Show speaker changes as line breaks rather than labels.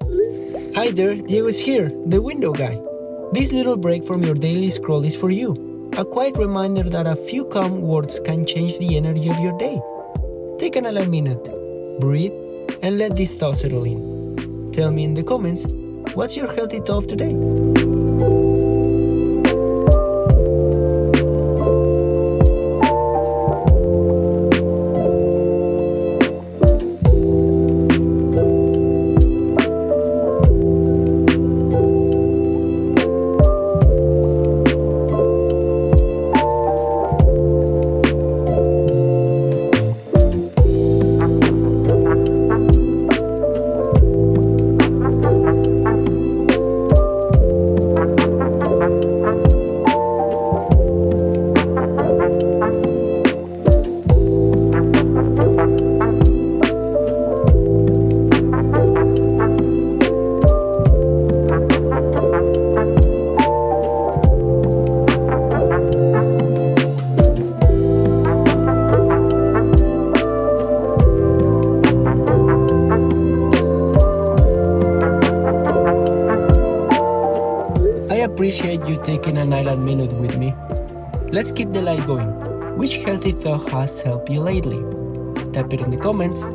Hi there, Diego's here, the window guy. This little break from your daily scroll is for you. A quiet reminder that a few calm words can change the energy of your day. Take another minute, breathe, and let this thought settle in. Tell me in the comments, what's your healthy thought of today? I appreciate you taking an island minute with me. Let's keep the light going. Which healthy thought has helped you lately? Type it in the comments